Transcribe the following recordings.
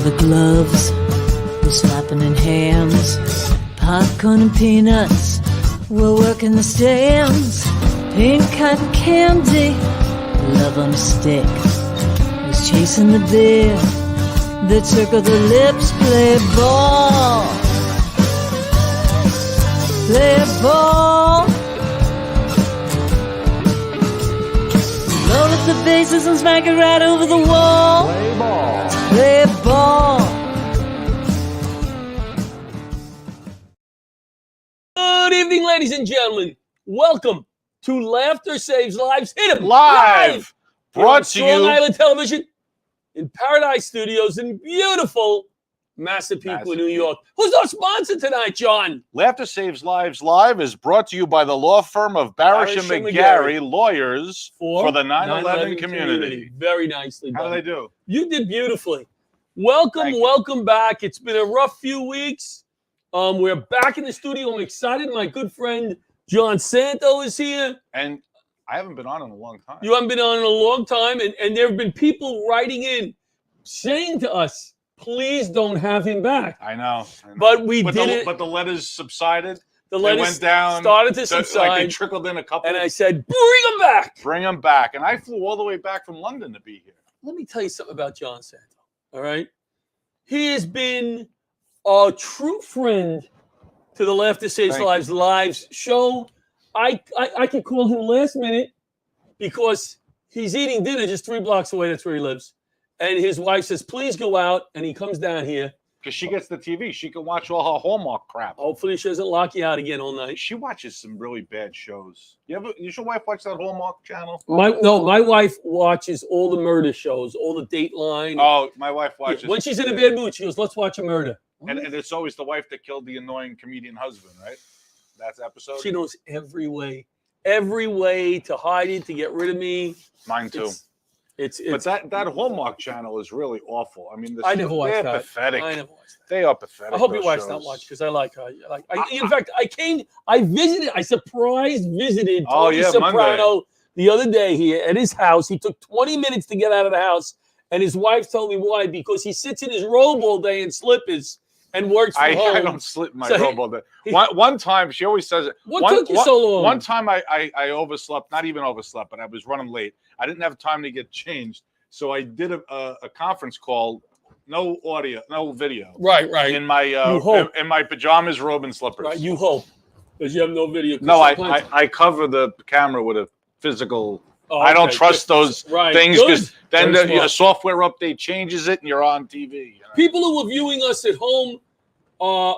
leather gloves, we're slapping in hands. Popcorn and peanuts, we're working the stands. Pink cotton candy, love on a stick. He's chasing the deer that circle the lips. Play ball, play ball. Roll up the bases and smack it right over the wall. Play ball. Play ball. Good evening, ladies and gentlemen. Welcome to Laughter Saves Lives. Hit 'em Live. Brought to Strong you. Island Television in Paradise Studios in beautiful Massapequa, New York. Who's our sponsor tonight, John? Laughter Saves Lives Live is brought to you by the law firm of Barasch and McGarry, lawyers for the 9/11 community. Very nicely done. How do they do? You did beautifully. Welcome back. It's been a rough few weeks. We're back in the studio. I'm excited. My good friend John Santo is here. And I haven't been on in a long time. You haven't been on in a long time, and there have been people writing in saying to us, please don't have him back. I know. But we did it. But the letters subsided. The letters went down. started to subside. Like they trickled in a couple. And I said, bring him back. Bring him back. And I flew all the way back from London to be here. Let me tell you something about John Santo, all right? He has been a true friend to the Laughter Saves Lives Lives show. I can call him last minute because he's eating dinner just 3 blocks away. That's where he lives. And his wife says, please go out. And he comes down here. Because she gets the TV. She can watch all her Hallmark crap. Hopefully she doesn't lock you out again all night. She watches some really bad shows. You your wife watch that Hallmark channel? My wife watches all the murder shows, all the Dateline. Oh, my wife watches. Yeah, when she's in a bad mood, she goes, let's watch a murder. And it's always the wife that killed the annoying comedian husband, right? That's the episode. She knows every way to hide it, to get rid of me. Mine too. But that Hallmark channel is really awful. I mean, I never watched that. Pathetic. I never watched that. They are pathetic. I hope your wife's not watching because I like her. In fact, I surprise visited Tony Soprano Monday. The other day here at his house. He took 20 minutes to get out of the house, and his wife told me why. Because he sits in his robe all day in slippers and works from home. I don't slip my robe all day. One time, she always says it. What took you so long? One time I overslept, not even overslept, but I was running late. I didn't have time to get changed. So I did a conference call, no audio, no video. Right. In my in my pajamas, robe, and slippers. Right, you hope. Because you have no video. No, I cover the camera with a physical. Oh, okay. I don't trust those things because then the software update changes it and you're on TV. You know? People who are viewing us at home,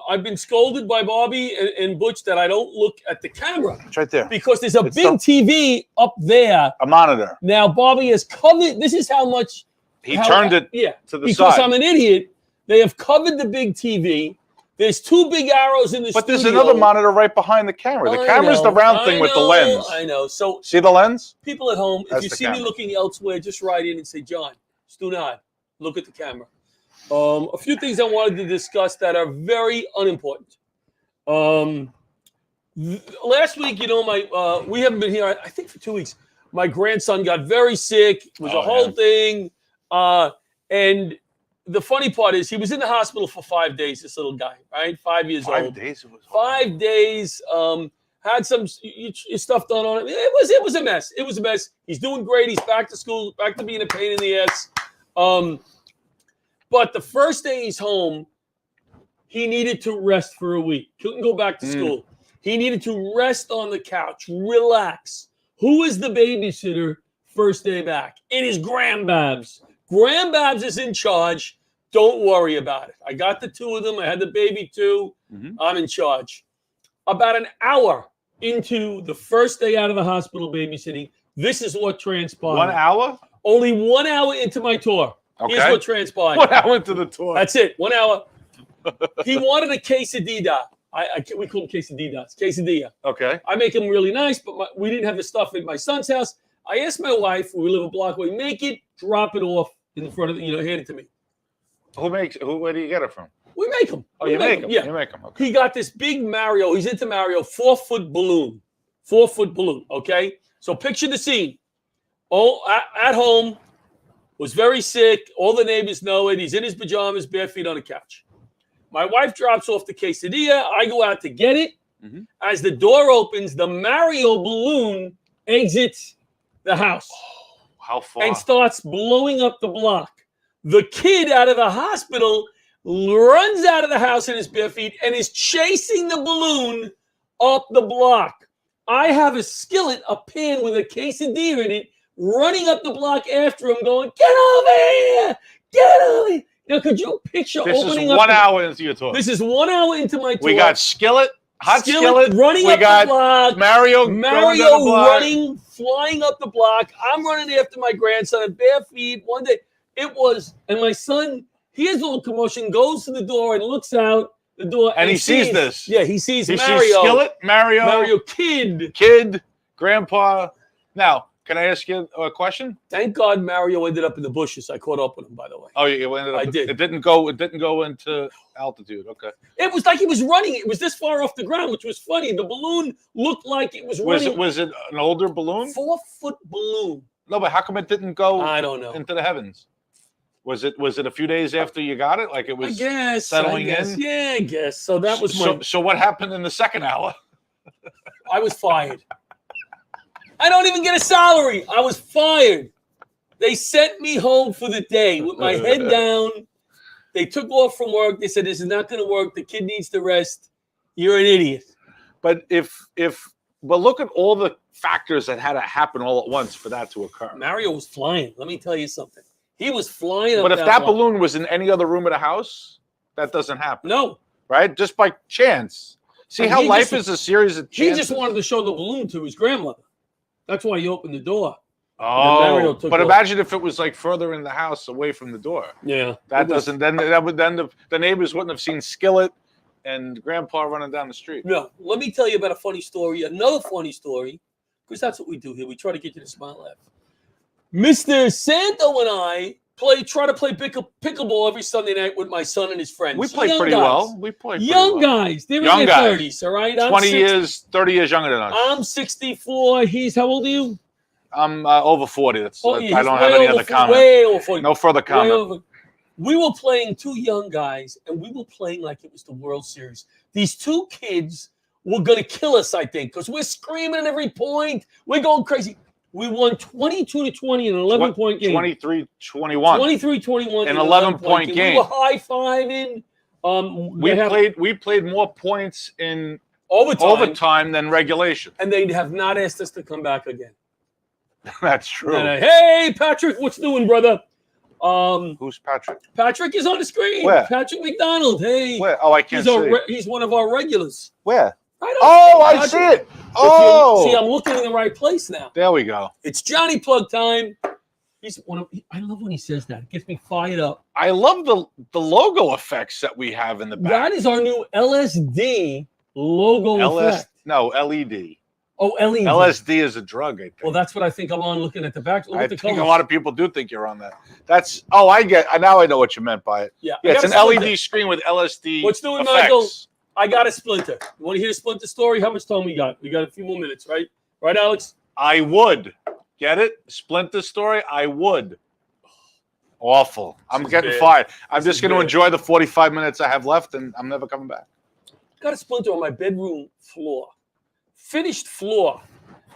I've been scolded by Bobby and Butch that I don't look at the camera. It's right there. Because there's a big TV up there. A monitor. Now, Bobby has covered, this is how much. He turned it to the side. Because I'm an idiot, they have covered the big TV. There's 2 big arrows in the studio. But there's another monitor right behind the camera. The camera's the round thing with the lens. I know. So see the lens? People at home, if you see me looking elsewhere, just write in and say, John, do not look at the camera. A few things I wanted to discuss that are very unimportant. Last week, we haven't been here, I think, for 2 weeks. My grandson got very sick. It was a whole thing. And the funny part is he was in the hospital for 5 days, this little guy, right? 5 years old. 5 days? It was 5 days. Had some stuff done on him. It was a mess. It was a mess. He's doing great. He's back to school, back to being a pain in the ass. But the first day he's home, he needed to rest for a week. Couldn't go back to school. He needed to rest on the couch, relax. Who is the babysitter first day back? It is Grandbabs. Grandbabs is in charge. Don't worry about it. I got the 2 of them. I had the baby too. I'm in charge. About an hour into the first day out of the hospital babysitting, this is what transpired. 1 hour? Only 1 hour into my tour. Okay. Here's what transpired. 1 hour into the tour. That's it. 1 hour. He wanted a quesadilla. We call them quesadillas. Quesadilla. Okay. I make them really nice, but we didn't have the stuff at my son's house. I asked my wife, we live a block away, make it, drop it off in front of, hand it to me. Where do you get it from? We make them. Oh, you make them? Yeah. You make them. Okay. He got this big Mario. He's into Mario, 4-foot balloon. 4-foot balloon, okay? So picture the scene. Oh, at home, was very sick. All the neighbors know it. He's in his pajamas, bare feet on the couch. My wife drops off the quesadilla. I go out to get it. Mm-hmm. As the door opens, the Mario balloon exits the house. Oh, how far? And starts blowing up the block. The kid out of the hospital runs out of the house in his bare feet and is chasing the balloon up the block. I have a skillet, a pan with a quesadilla in it, running up the block after him, going, "Get over here! Get over here!" Now, could you picture this opening is up? 1 hour into your talk. This is 1 hour into my talk. We got skillet, hot skillet running we up got the block. Mario going down the block. Running, flying up the block. I'm running after my grandson at bare feet. One day, it was, and my son, he has a little commotion, goes to the door and looks out the door. And he sees this. Yeah, he sees He Mario. sees skillet, Mario, kid, grandpa. Now, can I ask you a question? Thank God Mario ended up in the bushes. I caught up with him, by the way. Oh, you ended up. I did. It didn't go into altitude. Okay. It was like he was running. It was this far off the ground, which was funny. The balloon looked like it was running. Was it an older balloon? 4-foot balloon. No, but how come it didn't go? I don't know. Into the heavens. Was it a few days after you got it? Like it was settling in? Yeah, I guess. So that was so what happened in the second hour? I was fired. I don't even get a salary. I was fired. They sent me home for the day with my head down. They took off from work. They said, "This is not going to work. The kid needs to rest. You're an idiot." But but look at all the factors that had to happen all at once for that to occur. Mario was flying. Let me tell you something. He was flying. But if that balloon was in any other room of the house, that doesn't happen. No. Right? Just by chance. See how life is a series of chances? He just wanted to show the balloon to his grandmother. That's why he opened the door. Oh, but imagine if it was like further in the house away from the door. Yeah. That doesn't, then the neighbors wouldn't have seen Skillet and Grandpa running down the street. No. Let me tell you about a funny story, another funny story, because that's what we do here. We try to get you to smile laugh. Mr. Santo and I try to play pickleball every Sunday night with my son and his friends. We play pretty well. We play young guys. They're in their 30s, all right? 30 years younger than us. I'm 64. He's, how old are you? I'm over 40. I don't have any other comment. Way over 40. No further comment. We were playing two young guys, and we were playing like it was the World Series. These two kids were going to kill us, I think, because we're screaming at every point. We're going crazy. We won 22-20 in an 11-point game. 23-21. 23-21 in an 11-point game. We were high-fiving. We played more points in overtime than regulation. And they have not asked us to come back again. That's true. Hey, Patrick, what's doing, brother? Who's Patrick? Patrick is on the screen. Where? Patrick McDonald. Hey. Where? Oh, I can't see. He's one of our regulars. Where? Right I see it. Oh. See, I'm looking in the right place now. There we go. It's Johnny Plug time. I love when he says that. It gets me fired up. I love the logo effects that we have in the back. That is our new LSD logo effect. No, LED. Oh, LED. LSD is a drug, I think. Well, that's what I think I'm on looking at the back. Look I at the think colors. a lot of people do think you're on that. Now I know what you meant by it. Yeah, it's an LED screen with LSD What's doing, effects. Michael? I got a Splinter. You want to hear a Splinter story? How much time we got? We got a few more minutes, right? Right, Alex? I would. Get it? Splinter story? I would. Awful. I'm getting fired. I'm just going to enjoy the 45 minutes I have left, and I'm never coming back. Got a splinter on my bedroom floor. Finished floor.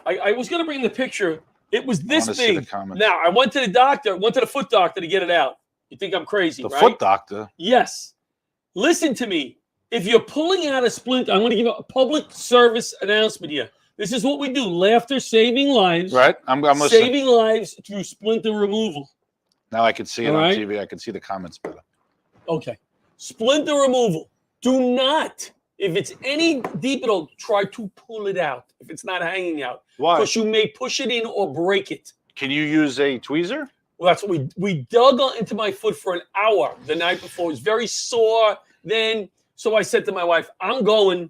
I was going to bring the picture. It was this big. Now, I went to the foot doctor to get it out. You think I'm crazy, right? The foot doctor? Yes. Listen to me. If you're pulling out a splinter, I'm going to give a public service announcement here. This is what we do. Laughter saving lives. Right. I'm listening. Saving lives through splinter removal. Now I can see it on TV. I can see the comments better. Okay. Splinter removal. Do not, if it's any deep at all, try to pull it out if it's not hanging out. Why? Because you may push it in or break it. Can you use a tweezer? Well, that's what we dug into my foot for an hour the night before. It was very sore then. So I said to my wife, I'm going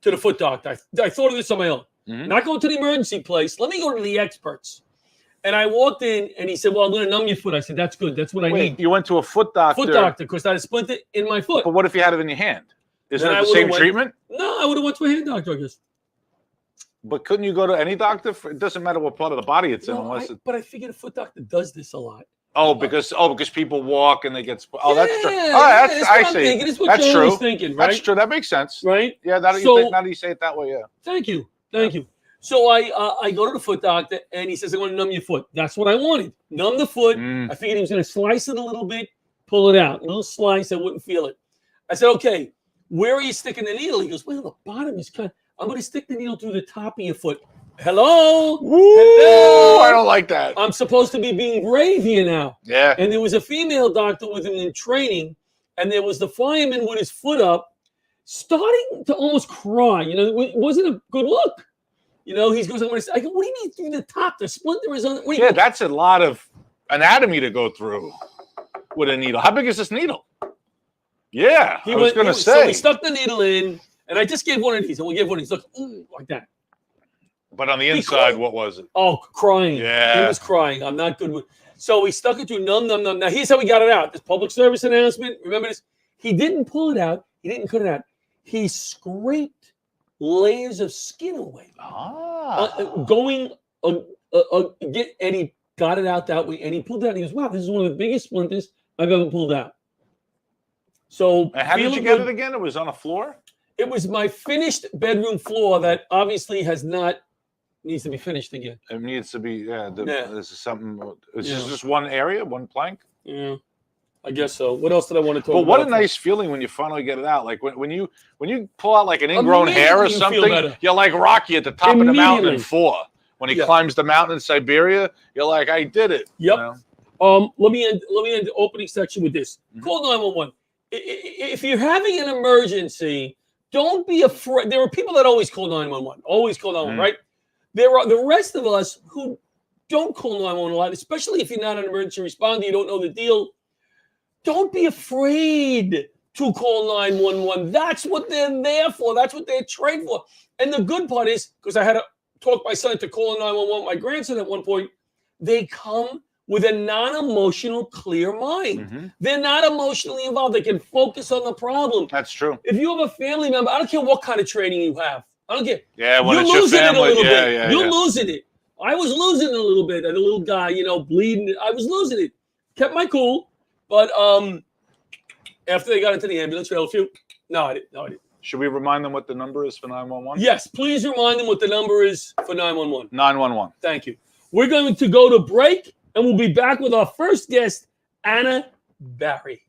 to the foot doctor. I thought of this on my own. Mm-hmm. Not going to the emergency place. Let me go to the experts. And I walked in, and he said, well, I'm going to numb your foot. I said, that's good. That's what I need. You went to a foot doctor? Foot doctor, because I had a splinter in my foot. But what if you had it in your hand? Isn't it the same treatment? No, I would have went to a hand doctor, I guess. But couldn't you go to any doctor? It doesn't matter what part of the body it's in. But I figured a foot doctor does this a lot. Because people walk and they get. That's true. Yeah, All right, that's I what I'm see. thinking. It's what That's Joe true. was thinking, right? That's true. That makes sense. Right? Yeah. Now that you say it that way, yeah. Thank you. So I go to the foot doctor, and he says, "I'm going to numb your foot." That's what I wanted. Numb the foot. I figured he was going to slice it a little bit, pull it out. A little slice, I wouldn't feel it. I said, "Okay, where are you sticking the needle?" He goes, "Well, the bottom is cut. I'm going to stick the needle through the top of your foot." Hello? Hello? I don't like that. I'm supposed to be being brave here now. Yeah. And there was a female doctor with him in training, and there was the fireman with his foot up, starting to almost cry. It wasn't a good look. He goes, I go, "What do you mean through the top? The splinter is on." That's a lot of anatomy to go through with a needle. How big is this needle? Yeah, I was going to say. So we stuck the needle in, and I just gave one of these, and we gave one of these. Look, like that. But on the inside, what was it? Oh, crying. Yeah. He was crying. I'm not good with. So we stuck it through numb. Now, here's how we got it out. This public service announcement. Remember this? He didn't pull it out. He didn't cut it out. He scraped layers of skin away. And he got it out that way, and he pulled it out. And he goes, "Wow, this is one of the biggest splinters I've ever pulled out." So and how did you get it again? It was on a floor? It was my finished bedroom floor that obviously needs to be finished again. It needs to be, this is something, is this just one area, one plank? Yeah, I guess so. What else did I want to talk about? But what a nice feeling when you finally get it out. Like when you pull out like an ingrown hair or something, you're like Rocky at the top of the mountain in 4. When he climbs the mountain in Siberia, you're like, I did it. Yep. Let me end the opening section with this. Call 911. If you're having an emergency, don't be afraid. There are people that always call 911. Always call 911, right? There are the rest of us who don't call 911 a lot, especially if you're not an emergency responder, you don't know the deal. Don't be afraid to call 911. That's what they're there for. That's what they're trained for. And the good part is, because I had to talk my son to call 911, my grandson at one point, they come with a non-emotional, clear mind. They're not emotionally involved. They can focus on the problem. That's true. If you have a family member, I don't care what kind of training you have. I don't care. Yeah, when you're it's your losing family, it a little bit. yeah, You're losing it. I was losing it a little bit. And the little guy, bleeding. I was losing it. Kept my cool. But after they got into the ambulance, No, I didn't. Should we remind them what the number is for 911? Yes, please remind them what the number is for 911. 911. Thank you. We're going to go to break, and we'll be back with our first guest, Anna Barry.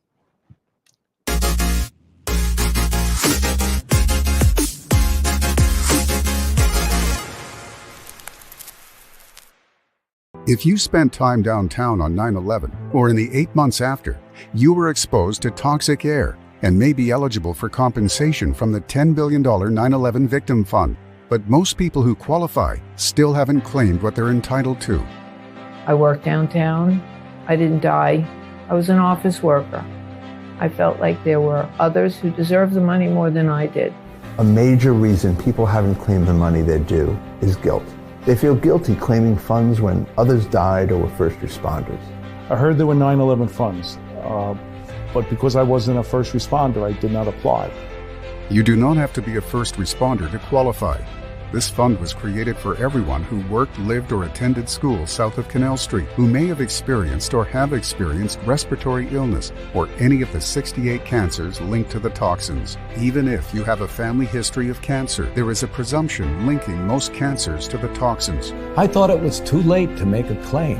If you spent time downtown on 9/11 or in the 8 months after, you were exposed to toxic air and may be eligible for compensation from the $10 billion 9/11 Victim Fund. But most people who qualify still haven't claimed what they're entitled to. I worked downtown. I didn't die. I was an office worker. I felt like there were others who deserved the money more than I did. A major reason people haven't claimed the money they're due is guilt. They feel guilty claiming funds when others died or were first responders. I heard there were 9/11 funds, but because I wasn't a first responder, I did not apply. You do not have to be a first responder to qualify. This fund was created for everyone who worked, lived, or attended school south of Canal Street, who may have experienced or have experienced respiratory illness or any of the 68 cancers linked to the toxins. Even if you have a family history of cancer, there is a presumption linking most cancers to the toxins. I thought it was too late to make a claim.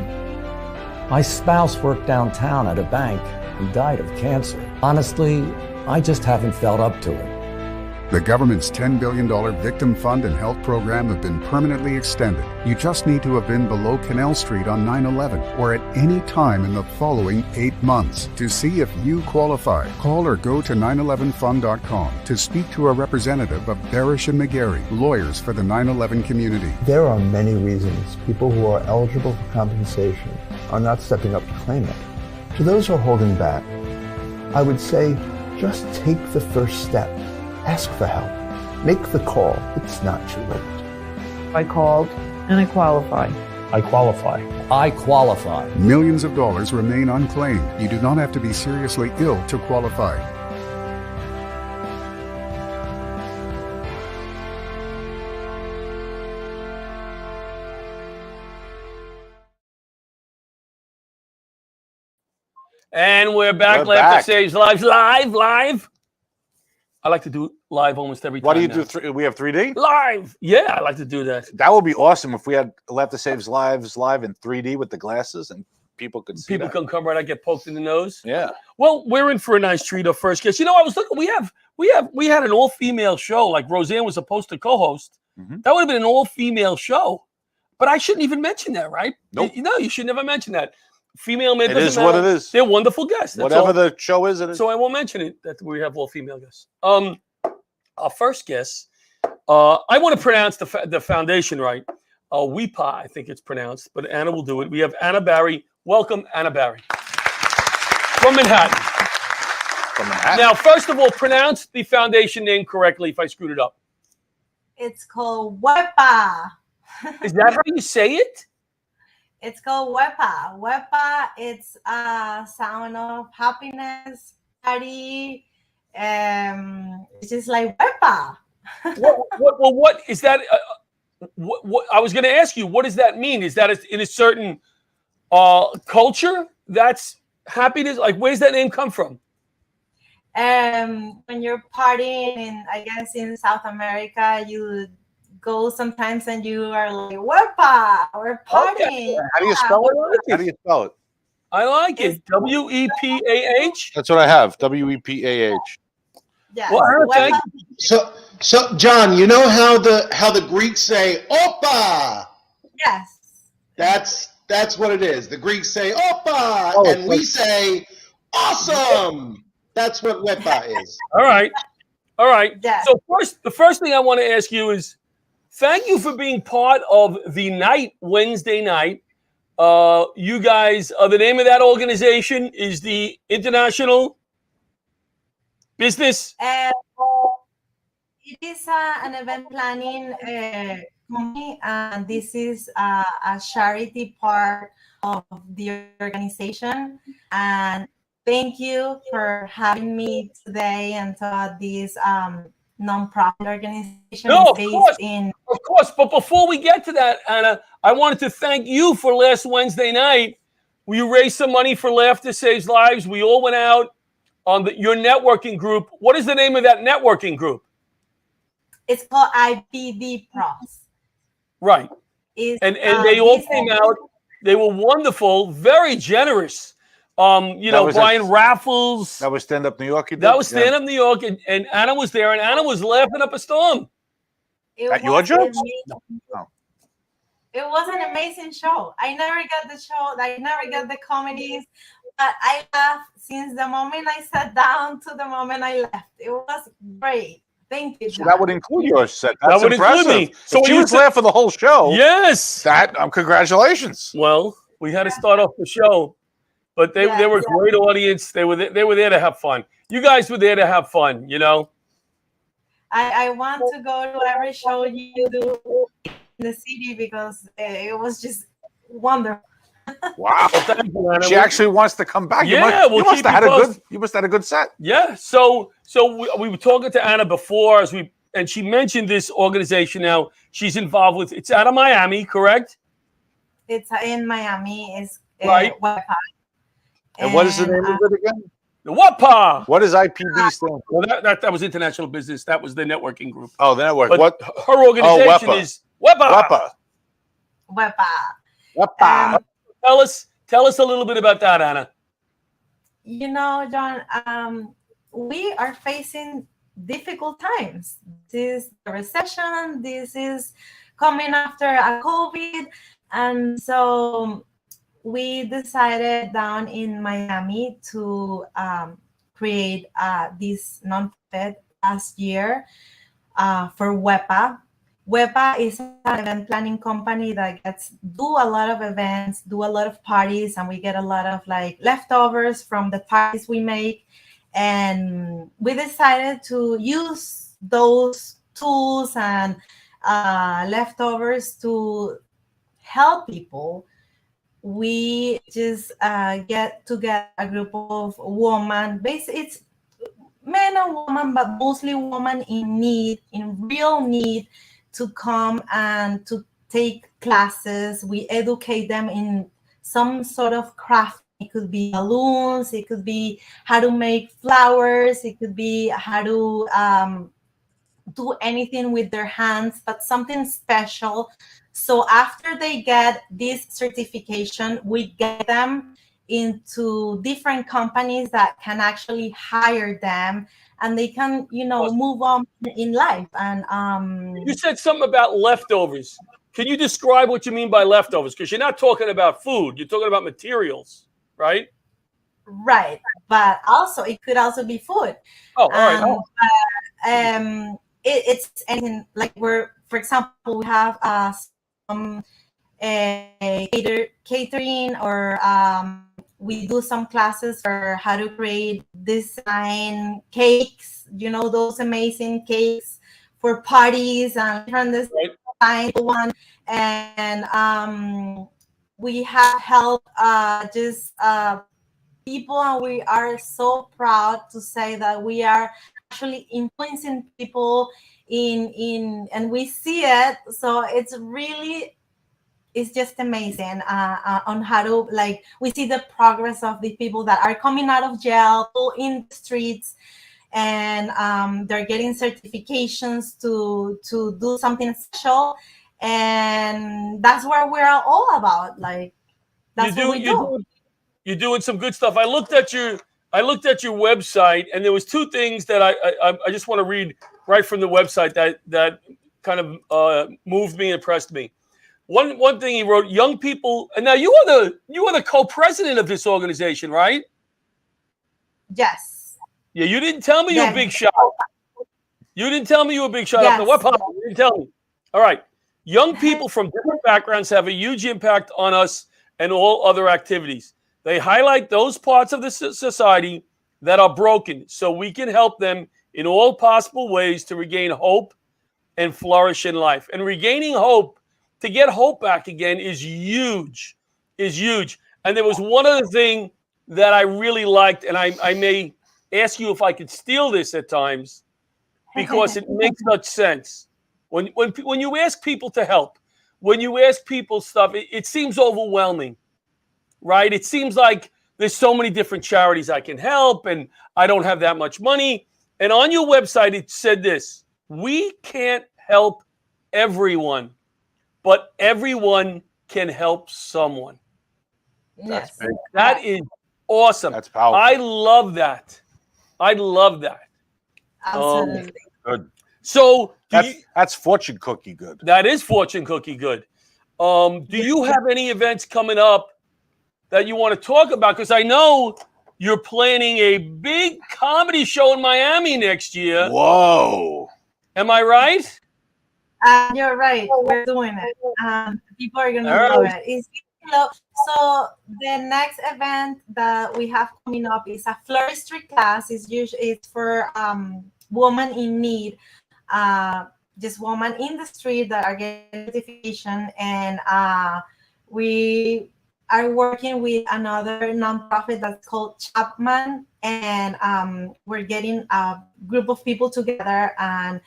My spouse worked downtown at a bank and died of cancer. Honestly, I just haven't felt up to it. The government's $10 billion Victim Fund and Health Program have been permanently extended. You just need to have been below Canal Street on 9/11 or at any time in the following 8 months. To see if you qualify, call or go to 911fund.com to speak to a representative of Barasch and McGarry, lawyers for the 9/11 community. There are many reasons people who are eligible for compensation are not stepping up to claim it. To those who are holding back, I would say just take the first step. Ask for help. Make the call. It's not too late. I called and I qualified. I qualify. I qualify. Millions of dollars remain unclaimed. You do not have to be seriously ill to qualify. And we're back. Laughter Saves Lives. Live. I like to do live almost every time. Why do you do we have 3D? Live. Yeah, I like to do that. That would be awesome if we had Laughter Saves Lives live in 3D with the glasses and people could see People can come right. I get poked in the nose. Yeah. Well, we're in for a nice treat. Our first guest. You know, I was looking. We had an all-female show. Like Roseanne was supposed to co-host. Mm-hmm. That would have been an all-female show. But I shouldn't even mention that, right? Nope. You should never mention that. Female men. It is what it is. They're wonderful guests. Whatever the show is, it is. So I won't mention it that we have all female guests. Our first guest. I want to pronounce the foundation right. WEPA, I think it's pronounced, but Anna will do it. We have Anna Barry. Welcome, Anna Barry, from Manhattan. Now, first of all, pronounce the foundation name correctly. If I screwed it up. It's called WEPA. Is that how you say it? It's called WEPA. WEPA, it's a sound of happiness, party. It's just like WEPA. What is that? What I was going to ask you, what does that mean? Is that in a certain culture that's happiness? Like, where does that name come from? When you're partying, I guess in South America, you go sometimes and you are like, WEPA, we're partying. Okay. How do you spell it? I like it. WEPAH. That's what I have. WEPAH. Yeah. Well, thank you. So John, you know how the Greeks say "Opa"? Yes. That's what it is. The Greeks say "Opa," and we say "Awesome." That's what WEPA is. All right. Yeah. So the first thing I want to ask you is, thank you for being part of the night Wednesday night. You guys, the name of that organization is the International Business. It is an event planning company, and this is a charity part of the organization. And thank you for having me today and to this nonprofit organization. No, of course. But before we get to that, Anna, I wanted to thank you for last Wednesday night. You raised some money for Laughter Saves Lives. We all went out on your networking group. What is the name of that networking group? It's called IPD Pros. Right. And they all came out. They were wonderful, very generous. Brian Raffles. That was Stand Up New York. That was Stand Up New York, and Anna was there, and Anna was laughing up a storm. At your jokes? No. It was an amazing show. I never got the show. I never got the comedies, but I laughed since the moment I sat down to the moment I left. It was great. Thank you, John. So that would include your set. That's would impressive. Include me. So if you was laughing the whole show. Yes. Congratulations. Well, we had to start off the show, but they were a great audience. They were there to have fun. You guys were there to have fun, you know. I want to go to every show you do in the city because it was just wonderful. Wow. Thank you, Anna. She actually wants to come back. Yeah, you must have had a good set. Yeah. So we were talking to Anna before and she mentioned this organization now she's involved with. It's out of Miami, correct? It's in Miami. It's right. WEPA. And what is the name of it again? The WEPA. What does IPB stand for? Well, that was International Business. That was the networking group. Oh, the network. But what? Her organization is WEPA. WEPA. Tell us a little bit about that, Anna. You know, John, we are facing difficult times. This is a recession. This is coming after a COVID. And so we decided down in Miami to create this nonprofit last year for WEPA. WEPA is an event planning company that do a lot of events, do a lot of parties, and we get a lot of like leftovers from the parties we make. And we decided to use those tools and leftovers to help people. We just get together a group of women. Basically, it's men and women, but mostly women in need, in real need, to come and to take classes. We educate them in some sort of craft It could be balloons. It could be how to make flowers. It could be how to do anything with their hands, but something special. So after they get this certification, we get them into different companies that can actually hire them, and they can, move on in life. And you said something about leftovers. Can you describe what you mean by leftovers? Because you're not talking about food, you're talking about materials, right? Right, but also it could also be food. Oh, all right. It's anything, like for example, we have some catering, or we do some classes for how to create design cakes. Those amazing cakes for parties and different design one. And we have helped people, and we are so proud to say that we are actually influencing people and we see it. So it's just amazing on how to, like, we see the progress of the people that are coming out of jail in the streets, and they're getting certifications to do something special, and that's what we're all about. Like, that's what we do. You're doing some good stuff. I looked at your website, and there was two things that I just want to read right from the website that kind of moved me and impressed me. One thing he wrote: young people. And now you are the co-president of this organization, right? Yes. Yeah, you didn't tell me you're a big shot. You didn't tell me you were a big shot. Yes. What part? You didn't tell me. All right. Young people from different backgrounds have a huge impact on us and all other activities. They highlight those parts of the society that are broken, so we can help them in all possible ways to regain hope and flourish in life. And regaining hope, to get hope back again, is huge. And there was one other thing that I really liked, and I may ask you if I could steal this at times, because it makes such sense. When you ask people to help, when you ask people stuff, it seems overwhelming. Right? It seems like there's so many different charities I can help, and I don't have that much money. And on your website, it said this: we can't help everyone, but everyone can help someone. Yes. That is awesome. That's powerful. I love that. Absolutely. Good. So that's fortune cookie good. That is fortune cookie good. Do you have any events coming up that you want to talk about? Because I know you're planning a big comedy show in Miami next year. Whoa. Am I right? You're right. We're doing it. People are going to love it. So the next event that we have coming up is a floristry class. It's for women in need, just women in the street that are getting certification. And we are working with another nonprofit that's called Chapman, and we're getting a group of people together and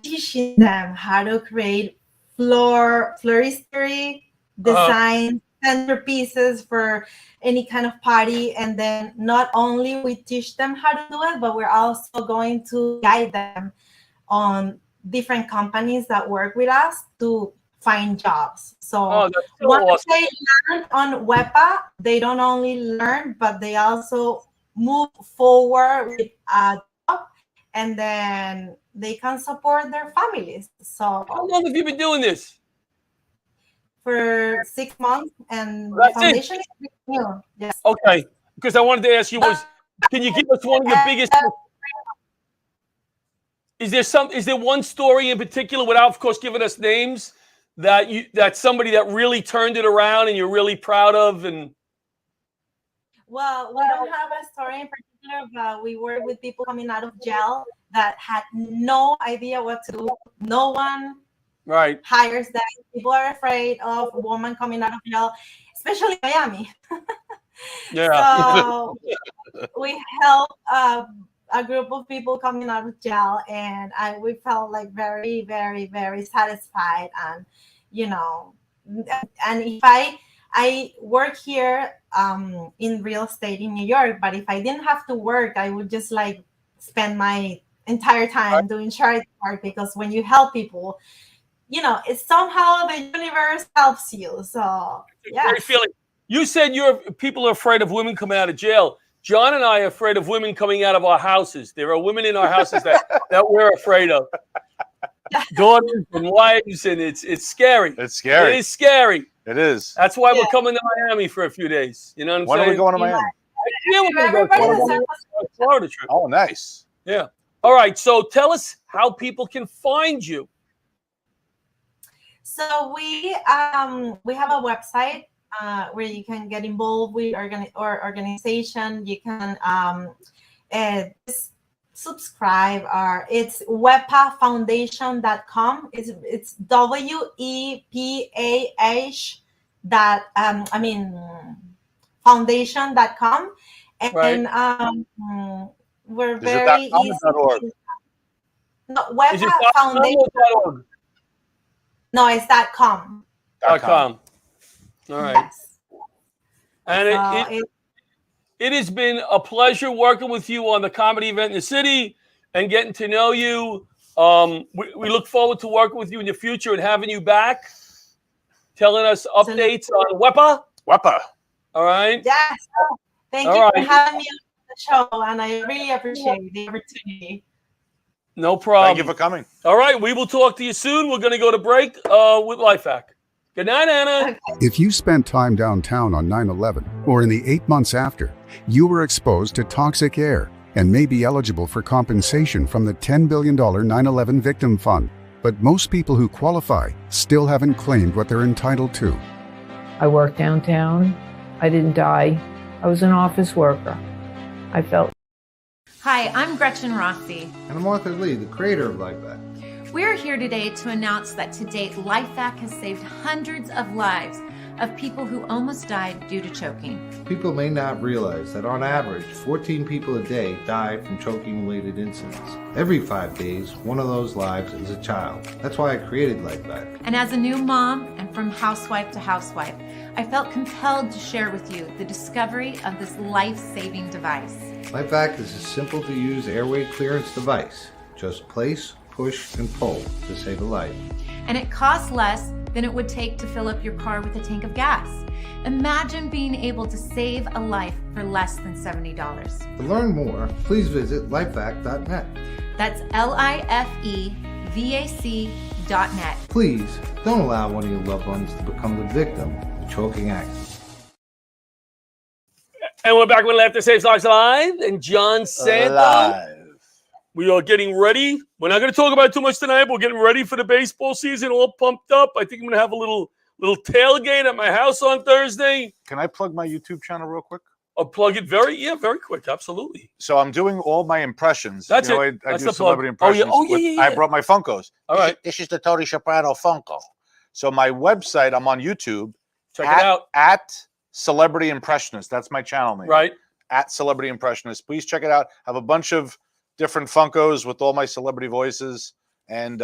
teaching them how to create floristry design centerpieces for any kind of party. And then not only we teach them how to do it, but we're also going to guide them on different companies that work with us to find jobs. So once they learn on WEPA, they don't only learn, but they also move forward with a job, and then they can support their families. So how long have you been doing this? For 6 months, and the foundation is new. Yes. Okay, because I wanted to ask you can you give us one of your biggest? Is there one story in particular, without of course giving us names, that somebody that really turned it around and you're really proud of? And well, we don't have a story in particular, but we work with people coming out of jail that had no idea what to do. No one hires them. People are afraid of a woman coming out of jail, especially Miami. So we help a group of people coming out of jail, and we felt like very, very, very satisfied. And and if I work here in real estate in New York. But if I didn't have to work, I would just like spend my entire time doing charity work, because when you help people, you know, it's somehow the universe helps you. So yeah. Great feeling. You said people are afraid of women coming out of jail. John and I are afraid of women coming out of our houses. There are women in our houses that we're afraid of. Daughters and wives, and it's scary. It's scary. It is scary. It is. That's why we're coming to Miami for a few days. You know what I'm saying? When are we going to Miami? Yeah, we're going to go to Florida trip. Oh, nice. Yeah. All right. So tell us how people can find you. So we have a website where you can get involved with our organization. You can just subscribe. It's wepafoundation.com. It's WEPAH foundation.com. And we're very easy. No, Wepa Foundation. No, it's .com. .com. All right. Yes. And it has been a pleasure working with you on the comedy event in the city and getting to know you. We look forward to working with you in the future and having you back, telling us updates on Wepa. All right. Yes. Thank you for having me on the show, and I really appreciate the opportunity. No problem. Thank you for coming. All right. We will talk to you soon. We're going to go to break with LifeHack. Good night, Anna. If you spent time downtown on 9/11 or in the 8 months after, you were exposed to toxic air and may be eligible for compensation from the $10 billion 9/11 Victim Fund. But most people who qualify still haven't claimed what they're entitled to. I worked downtown. I didn't die. I was an office worker. I felt. Hi, I'm Gretchen Rossi. And I'm Arthur Lee, the creator of LifeHack. We're here today to announce that to date, LifeHack has saved hundreds of lives of people who almost died due to choking. People may not realize that on average, 14 people a day die from choking-related incidents. Every 5 days, one of those lives is a child. That's why I created LifeHack. And as a new mom, and from housewife to housewife, I felt compelled to share with you the discovery of this life-saving device. LifeHack is a simple-to-use airway clearance device. Just place, push, and pull to save a life. And it costs less than it would take to fill up your car with a tank of gas. Imagine being able to save a life for less than $70. To learn more, please visit lifevac.net. That's LIFEVAC.net. Please don't allow one of your loved ones to become the victim of a choking accident. And we're back with Laughter Saves Lives Live and John Santo. We are getting ready. We're not going to talk about it too much tonight. We're getting ready for the baseball season, all pumped up. I think I'm going to have a little tailgate at my house on Thursday. Can I plug my YouTube channel real quick? I'll plug it very quick. Absolutely. So I'm doing all my impressions. That's I That's do celebrity impressions. Yeah. I brought my Funkos. All right. This is the Tony Soprano Funko. So my website, I'm on YouTube. Check it out. At Celebrity Impressionist. That's my channel name. Right. At Celebrity Impressionist. Please check it out. I have a bunch of different Funkos with all my celebrity voices. And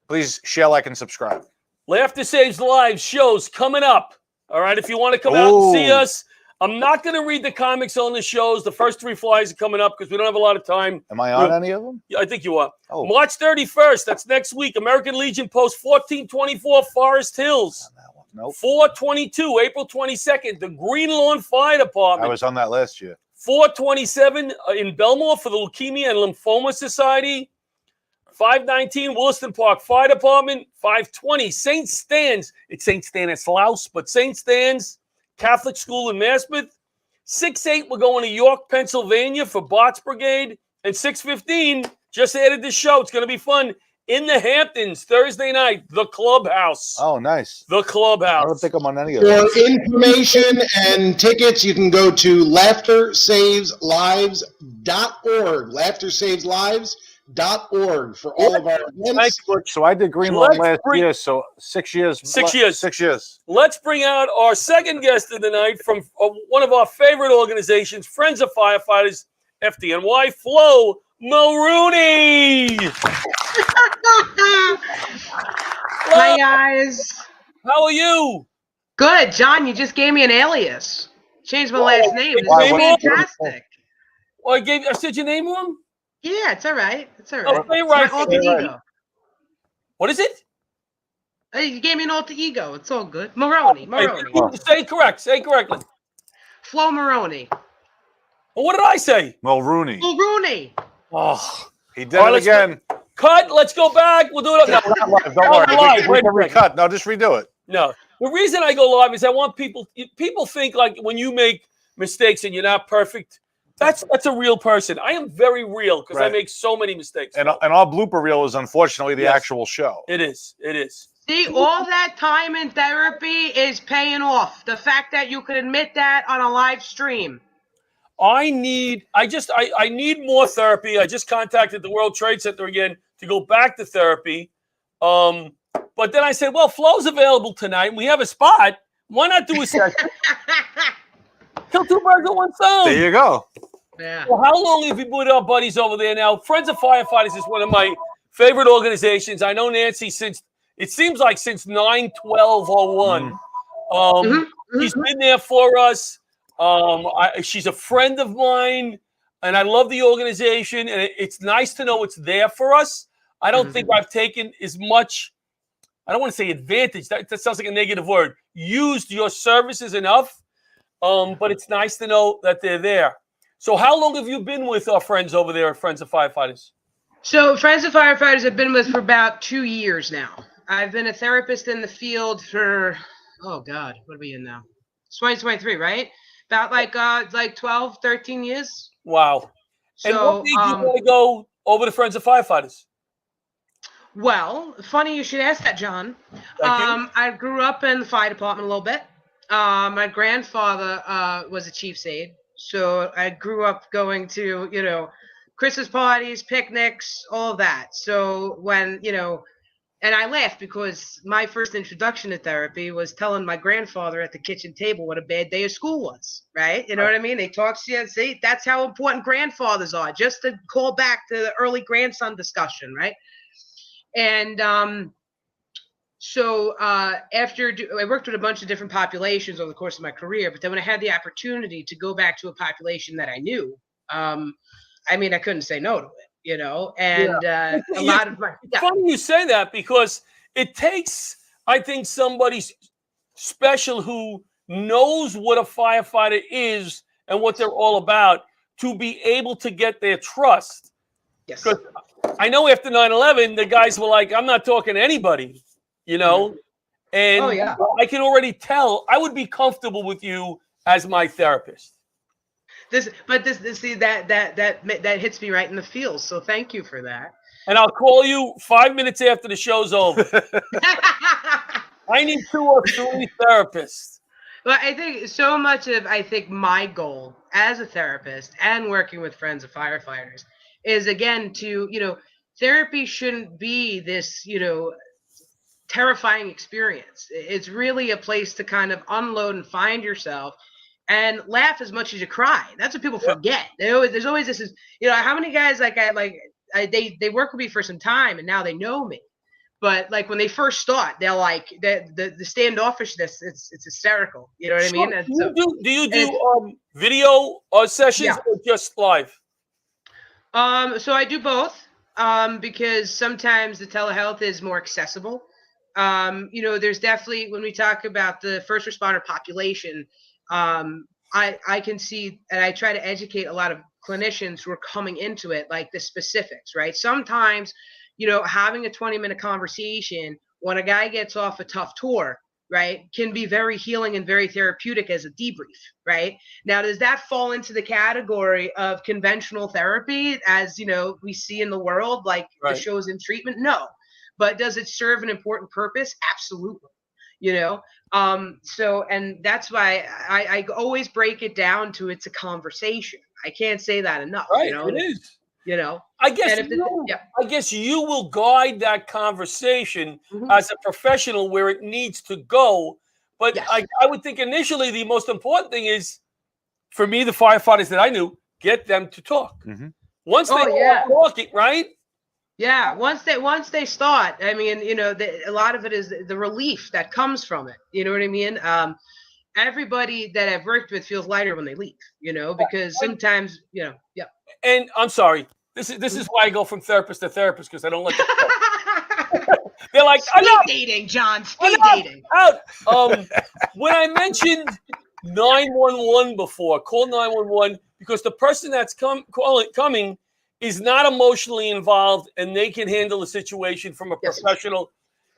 please share, like, and subscribe. Laughter Saves Lives shows coming up. All right. If you want to come out and see us, I'm not going to read the comics on the shows. The first 3 flyers are coming up because we don't have a lot of time. Am I on any of them? Yeah, I think you are. Oh. March 31st. That's next week. American Legion Post 1424 Forest Hills. Nope. 422, April 22nd, the Green Lawn Fire Department. I was on that last year. 427 in Belmore for the Leukemia and Lymphoma Society. 519 Williston Park Fire Department. 520 St. Stan's. It's St. Stanislaus, but St. Stan's Catholic School in Maspeth. 6-8, we're going to York, Pennsylvania for Bots Brigade. And 6:15, just added this show. It's going to be fun. In the Hamptons, Thursday night, the Clubhouse. Oh, nice. The Clubhouse. I don't think I'm on any of those. For information and tickets, you can go to LaughterSavesLives.org. LaughterSavesLives.org for all of our events. So I did Green Lawn last year, so 6 years. 6 years. 6 years. Let's bring out our second guest of the night from one of our favorite organizations, Friends of Firefighters, FDNY, Flo Mulrooney. Hi, guys. How are you? Good. John, you just gave me an alias. Changed my last name. It's fantastic. Well, I said your name wrong? Yeah, it's all right. It's all Oh, right. say it It's right. my alter ego. What is it? You gave me an alter ego. It's all good. Maroney. Say it correct. Say it correctly. Flo Maroney. Well, what did I say? Mulrooney. Mulrooney. Oh, he did it again. Cut. Let's go back. We'll do it. No, don't worry. We can recut. No, just redo it. No. The reason I go live is I want people think like when you make mistakes and you're not perfect, that's a real person. I am very real because I make so many mistakes. And our blooper reel is unfortunately the actual show. It is. It is. See, all that time in therapy is paying off. The fact that you could admit that on a live stream. I need more therapy. I just contacted the World Trade Center again to go back to therapy. But then I said, well, Flo's available tonight. We have a spot. Why not do a session? Kill two birds with one stone. There you go. Yeah. Well, how long have you been with our buddies over there now? Friends of Firefighters is one of my favorite organizations. I know Nancy since 9/12/01. She's been there for us. She's a friend of mine, and I love the organization. And it's nice to know it's there for us. I don't think I've taken as much. I don't want to say advantage. That sounds like a negative word. Used your services enough, but it's nice to know that they're there. So how long have you been with our friends over there at Friends of Firefighters? So Friends of Firefighters I've been with for about 2 years now. I've been a therapist in the field for, oh God, what are we in now? It's 2023, right? About like 12, 13 years. Wow. So, and what made you want to go over to Friends of Firefighters? Well, funny you should ask that, John. I grew up in the fire department a little bit. My grandfather was a chief's aide, so I grew up going to, Christmas parties, picnics, all that. So when, and I laughed because my first introduction to therapy was telling my grandfather at the kitchen table what a bad day of school was, right? You know what I mean? They talk to you, see, that's how important grandfathers are, just to call back to the early grandson discussion, right? And so after I worked with a bunch of different populations over the course of my career, but then when I had the opportunity to go back to a population that I knew, I couldn't say no to it, and a lot of my... It's funny you say that because it takes, I think, somebody special who knows what a firefighter is and what they're all about to be able to get their trust. Yes. I know after 9/11, the guys were like, I'm not talking to anybody, and I can already tell I would be comfortable with you as my therapist. That hits me right in the feels. So thank you for that. And I'll call you 5 minutes after the show's over. I need 2 or 3 therapists. Well, I think so much of my goal as a therapist and working with Friends of Firefighters is, again, to, therapy shouldn't be this, terrifying experience. It's really a place to kind of unload and find yourself and laugh as much as you cry. That's what people forget. There's always this, how many guys they work with me for some time and now they know me. But like when they first start, they're like the standoffishness. It's hysterical. You know what I mean? Do you do video sessions or just live? So I do both because sometimes the telehealth is more accessible. There's definitely, when we talk about the first responder population, I can see, and I try to educate a lot of clinicians who are coming into it, like the specifics, right? Sometimes, having a 20-minute conversation when a guy gets off a tough tour, right, can be very healing and very therapeutic as a debrief, right? Now, does that fall into the category of conventional therapy as, we see in the world, like the shows in treatment? No. But does it serve an important purpose? Absolutely. And that's why I always break it down to it's a conversation. I can't say that enough. Right, it is. I guess you will guide that conversation as a professional where it needs to go. But I would think initially the most important thing is, for me, the firefighters that I knew, get them to talk. Once they talk it, right? Yeah, once they start, a lot of it is the relief that comes from it. You know what I mean? everybody that I've worked with feels lighter when they leave, because sometimes, yeah. And I'm sorry, this is why I go from therapist to therapist, because I don't let them They're like, speed dating, John. Speed dating. Out. When I mentioned 911 before, call 911 because the person that's coming is not emotionally involved and they can handle the situation from a professional.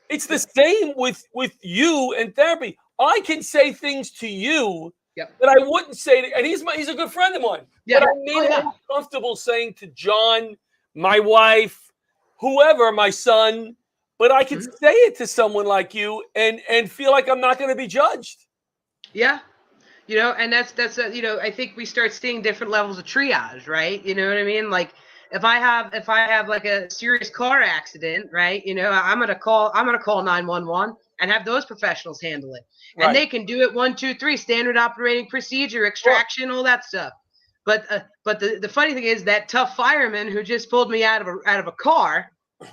It's the same with you and therapy. I can say things to you that I wouldn't say and he's a good friend of mine. But I made him comfortable saying to John, my wife, whoever, my son. But I can say it to someone like you and feel like I'm not going to be judged. Yeah. And that's I think we start seeing different levels of triage, right? You know what I mean? Like if I have like a serious car accident, right? I'm going to call 911 and have those professionals handle it. Right. And they can do it 1, 2, 3, standard operating procedure, extraction, all that stuff. But the funny thing is that tough fireman who just pulled me out of a car,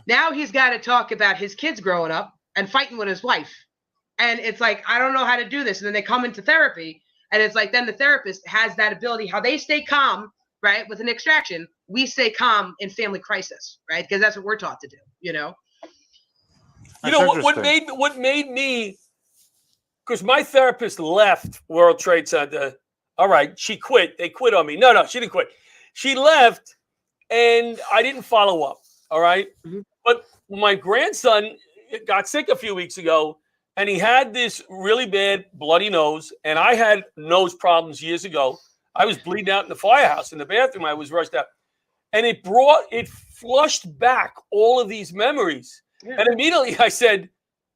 now he's got to talk about his kids growing up and fighting with his wife. And it's like, I don't know how to do this. And then they come into therapy and it's like, then the therapist has that ability, how they stay calm, right? With an extraction, we stay calm in family crisis, right? Because that's what we're taught to do, What made me, because my therapist left World Trade Center. All right, she quit. They quit on me. No, she didn't quit. She left and I didn't follow up. All right. Mm-hmm. But my grandson got sick a few weeks ago and he had this really bad bloody nose. And I had nose problems years ago. I was bleeding out in the firehouse in the bathroom. I was rushed out. And it flushed back all of these memories. Yeah. And immediately I said,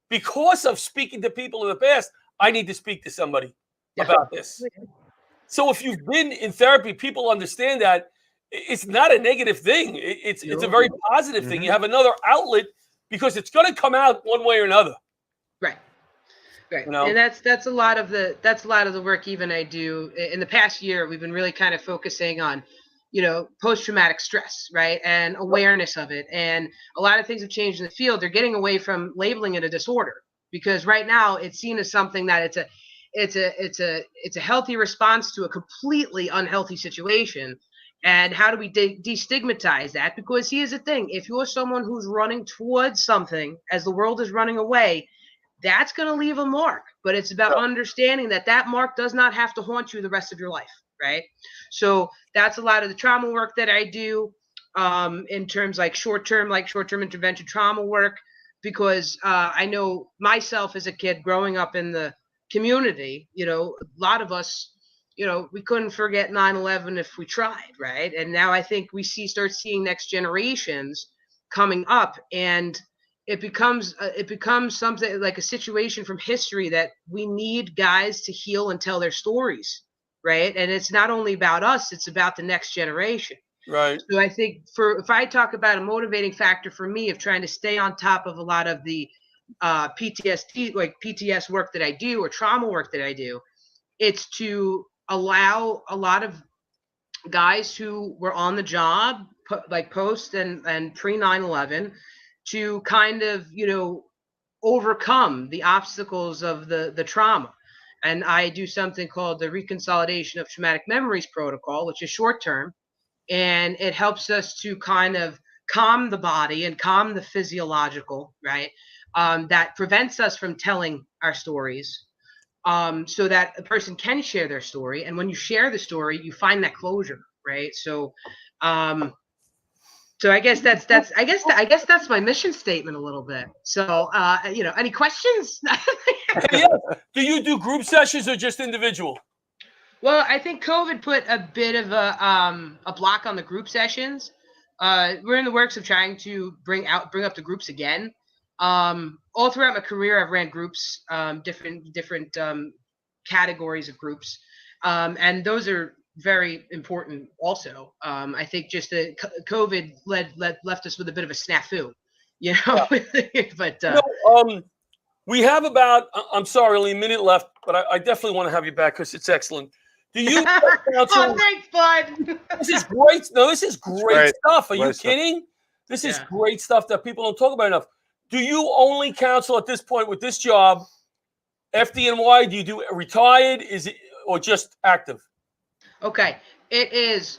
because of speaking to people in the past, I need to speak to somebody about this. So if you've been in therapy, people understand that. It's not a negative thing. It's a very positive thing. You have another outlet because it's going to come out one way or another. Right. And that's a lot of the work even I do. In the past year, we've been really kind of focusing on, post-traumatic stress, right? And awareness of it. And a lot of things have changed in the field. They're getting away from labeling it a disorder because right now it's seen as something that it's a healthy response to a completely unhealthy situation. And how do we destigmatize that? Because here's the thing. If you're someone who's running towards something as the world is running away, that's going to leave a mark. But it's about understanding that mark does not have to haunt you the rest of your life, right? So that's a lot of the trauma work that I do in terms like short-term intervention trauma work, because I know myself as a kid growing up in the community, a lot of us, we couldn't forget 9/11 if we tried, right? And now I think we start seeing next generations coming up, and it becomes something like a situation from history that we need guys to heal and tell their stories, right? And it's not only about us; it's about the next generation. Right. So I think if I talk about a motivating factor for me of trying to stay on top of a lot of the PTS work that I do or trauma work that I do, it's to allow a lot of guys who were on the job, like post and pre 9/11, to kind of, overcome the obstacles of the trauma. And I do something called the Reconsolidation of Traumatic Memories Protocol, which is short term. And it helps us to kind of calm the body and calm the physiological, right? That prevents us from telling our stories. So that a person can share their story, and when you share the story, you find that closure, right? So, so I guess that's my mission statement a little bit. So, any questions? Yeah. Do you do group sessions or just individual? Well, I think COVID put a bit of a block on the group sessions. We're in the works of trying to bring up the groups again. All throughout my career, I've ran groups, different categories of groups, and those are very important. Also, I think just that COVID left us with a bit of a snafu, Yeah. But we have about, I'm sorry, only a minute left, but I definitely want to have you back because it's excellent. Do you? Oh, thanks, bud. This is great. No, this is great stuff. Are you Great stuff. kidding? This is great stuff that people don't talk about enough. Do you only counsel at this point with this job FDNY, do you do retired? Is it or just active? Okay, it is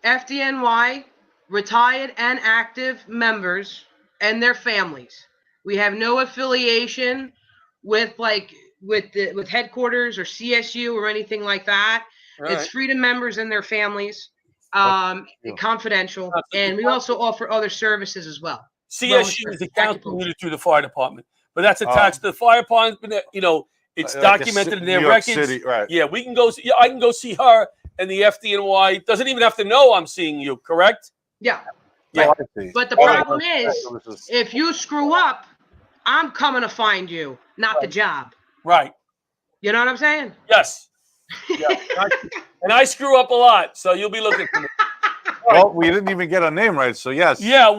FDNY, retired and active members and their families. We have no affiliation with with headquarters or CSU or anything like that. It's Freedom members and their families, confidential, and we also offer other services as well. CSU is accounting unit through the fire department, but that's attached to the fire department. You know, it's documented in their records. City, right. Yeah, we can go. Yeah, I can go see her, and the FDNY doesn't even have to know I'm seeing you. Correct? Yeah. Yeah. But the problem is, if you screw up, I'm coming to find you, not the job. Right. You know what I'm saying? Yes. Yeah. And I screw up a lot, so you'll be looking for me. Well, we didn't even get a name right, so yes. Yeah,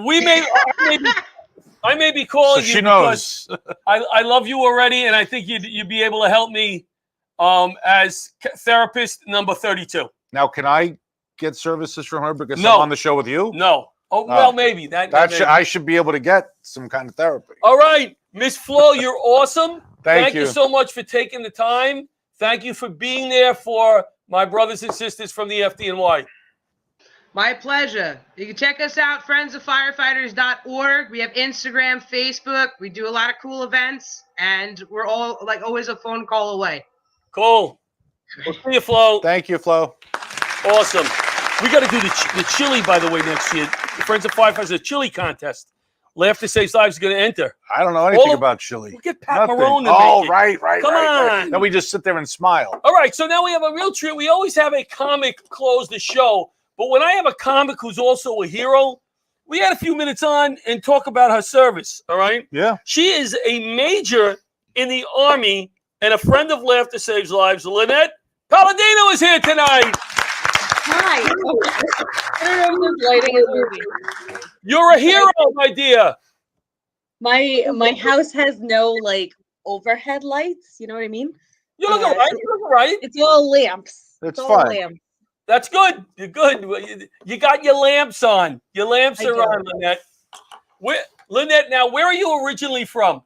I may be calling so you because I love you already, and I think you'd be able to help me as therapist number 32. Now, can I get services from her because I'm on the show with you? No. Oh, well, maybe. I should be able to get some kind of therapy. All right. Miss Flo, you're awesome. Thank you so much for taking the time. Thank you for being there for my brothers and sisters from the FDNY. My pleasure. You can check us out, friendsoffirefighters.org. We have Instagram, Facebook. We do a lot of cool events, and we're all always a phone call away. Cool. We'll see you, Flo. Thank you, Flo. Awesome. We got to do the chili, by the way, next year. Friends of Firefighters, a chili contest. Laughter Saves Lives is going to enter. I don't know anything about chili. We'll get Pat Marone to make it. Right. Come on. Right. Then we just sit there and smile. All right, so now we have a real treat. We always have a comic close the show, but when I have a comic who's also a hero, we had a few minutes on and talk about her service, all right? Yeah. She is a major in the Army and a friend of Laughter Saves Lives. Lynette Palladino is here tonight. Hi. I don't know if this lighting is moving. You're a hero, my dear. My house has no overhead lights. You know what I mean? You look all right. You look all right. It's all lamps. That's all fine. Lamps. That's good. You're good. You got your lamps on. Your lamps are on, Lynette. Lynette, now where are you originally from?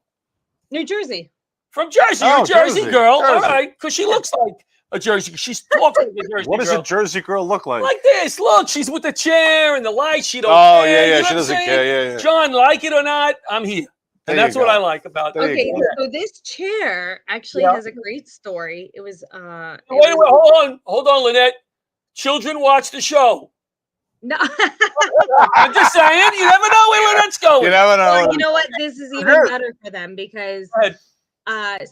New Jersey. From Jersey. You're a Jersey girl. Jersey. All right. Because she looks like a Jersey. She's talking like a Jersey What does girl. a Jersey girl look like? Like this. Look, she's with the chair and the light. She don't Oh, care. yeah, You know she what I'm doesn't saying? care. Yeah. John, like it or not, I'm here. There And that's you what go. I like about it. Okay, so this chair actually has a great story. It was Wait, hold on, Lynette. Children watch the show. No. I'm just saying, you never know where that's going. You never know. Well, you know what? This is even better for them because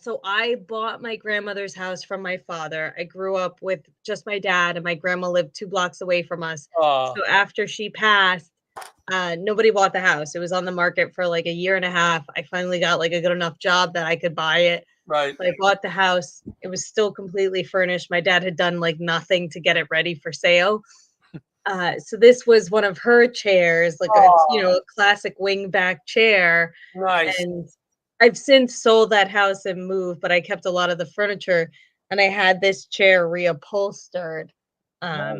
so I bought my grandmother's house from my father. I grew up with just my dad, and my grandma lived 2 blocks away from us. So after she passed, nobody bought the house. It was on the market for like a year and a half. I finally got like a good enough job that I could buy it. Right. So I bought the house. It was still completely furnished. My dad had done like nothing to get it ready for sale. So this was one of her chairs, like a classic wingback chair. Nice. And I've since sold that house and moved, but I kept a lot of the furniture, and I had this chair reupholstered. I